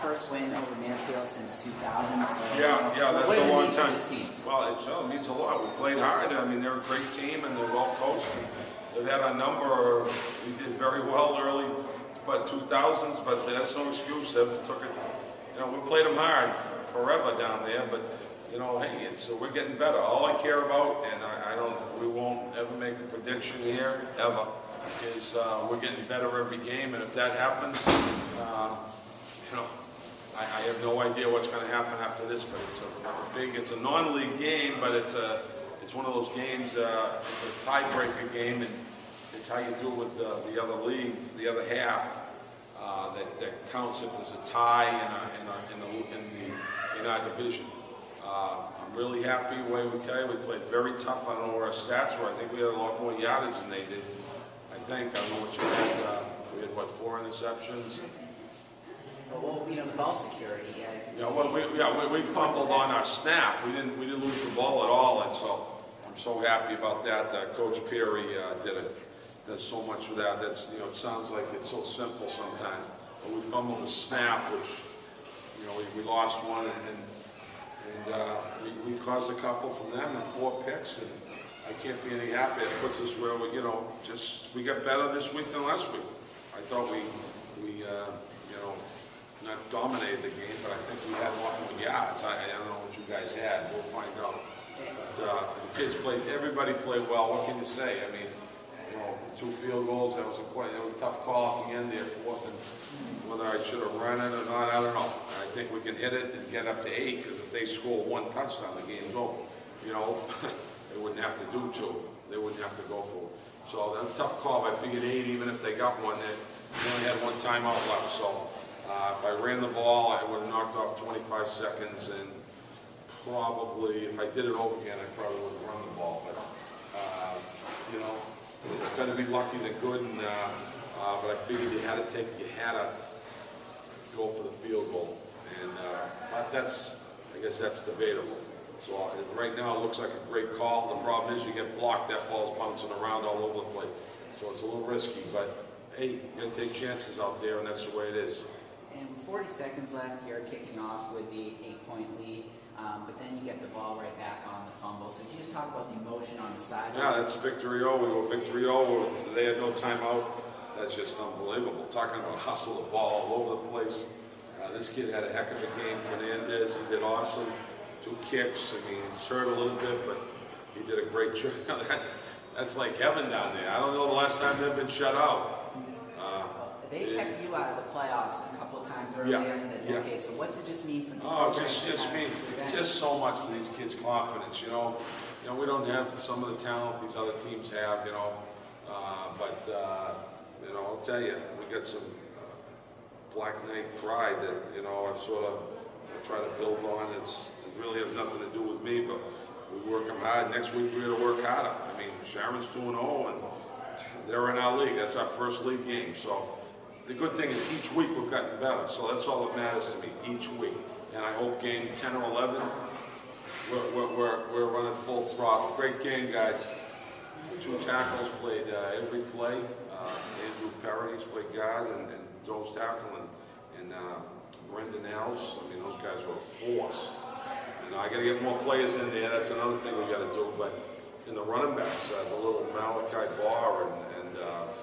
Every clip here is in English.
first win over Mansfield since 2000. So, yeah, that's a long time. This team? Well, it means a lot. We played hard. I mean, they're a great team and they're well coached. They've had a number. We did very well early, but 2000s. But that's no excuse. They took it. We played them hard forever down there. But hey, we're getting better. All I care about, and we won't ever make a prediction here ever, is we're getting better every game. And if that happens, I have no idea what's going to happen after this, but it's a non-league game, but it's one of those games. It's a tiebreaker game, and it's how you do with the other league, the other half. That counts if there's a tie in our division. I'm really happy the way we played. We played very tough. I don't know what our stats were. I think we had a lot more yardage than they did. I don't know what you had. We had 4 interceptions. Well, the ball security. We fumbled on our snap. We didn't lose the ball at all, and so I'm so happy about that. Coach Perry does so much with that. That's it sounds like it's so simple sometimes, but we fumbled the snap, which we lost one, and we caused a couple from them and 4 picks, and I can't be any happier. It puts us where we got better this week than last week. I thought we not dominated the game, but I think we had a lot more yards. I don't know what you guys had. We'll find out. But the kids played. Everybody played well. What can you say? I mean, 2 field goals. That was a tough call at the end there, 4th, and whether I should have run it or not, I don't know. I think we can hit it and get up to 8, because if they score 1 touchdown, the game's over. They wouldn't have to do 2. They wouldn't have to go for it. So that's a tough call. I figured 8, even if they got one, they only had 1 timeout left. So if I ran the ball, I would have knocked off 25 seconds, and probably, if I did it over again, I probably would have run the ball. But it's got to be lucky than good. And but I figured you had to go for the field goal, and but I guess that's debatable. So right now it looks like a great call. The problem is you get blocked, that ball's bouncing around all over the place. So it's a little risky, but hey, you got to take chances out there, and that's the way it is. And with 40 seconds left, you're kicking off with the 8-point lead, but then you get the ball right back on the fumble. So can you just talk about the emotion on the side? Yeah, that's victory O. We go victory O. They had no timeout. That's just unbelievable. Talking about hustle the ball all over the place. This kid had a heck of a game. Fernandez, he did awesome. 2 kicks. I mean, he's hurt a little bit, but he did a great job. That's like heaven down there. I don't know the last time they've been shut out. They kept you out of the playoffs a couple of times earlier in the decade. Yeah. So what's it just mean for the program? Just so much for these kids' confidence. We don't have some of the talent these other teams have. But I'll tell you, we got some Black Knight pride that I try to build on. It really has nothing to do with me, but we work them hard. Next week we're going to work harder. I mean, Sharon's 2-0, and they're in our league. That's our first league game. So the good thing is each week we've gotten better. So that's all that matters to me, each week. And I hope game 10 or 11, we're running full throttle. Great game, guys. 2 tackles, played every play. Andrew Parodies played guard and throws tackle, and Brendan Els. I mean, those guys were a force. And I got to get more players in there. That's another thing we got to do. But in the running backs, the little Malachi Barr and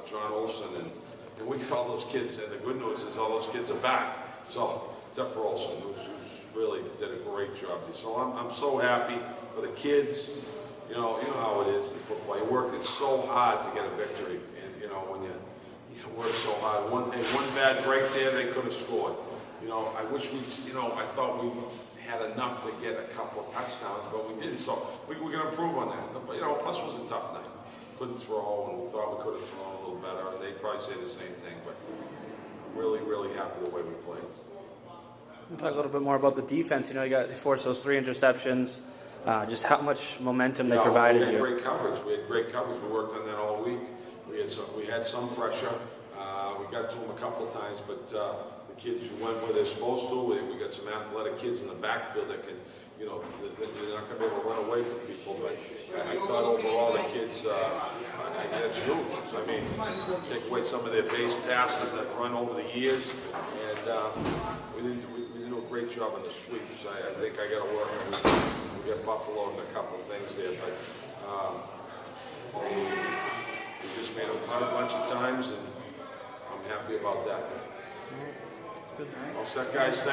John Olsen, and we got all those kids. And the good news is all those kids are back. So except for Olsen, who's really did a great job. So I'm so happy for the kids. You know how it is in football. You work so hard to get a victory, and when you work so hard. One bad break there, they could have scored. I wish I thought we had enough to get a couple of touchdowns, but we didn't. So we're going to improve on that. But plus it was a tough night. Couldn't throw, and we thought we could have thrown a little better. And they'd probably say the same thing. But I'm really, really happy the way we played. We'll talk a little bit more about the defense. You forced those 3 interceptions. Just how much momentum they provided you. We had great coverage. We worked on that all week. We had some pressure. We got to them a couple of times, but the kids went where they're supposed to. We got some athletic kids in the backfield that can, they're not going to be able to run away from people. But I thought overall the kids, that's huge. I mean, take away some of their base passes that run over the years, and we great job in the sweeps. I think I got to work on it. We got Buffalo and a couple of things there, but we just made them punt a bunch of times, and I'm happy about that. Good. All set, guys.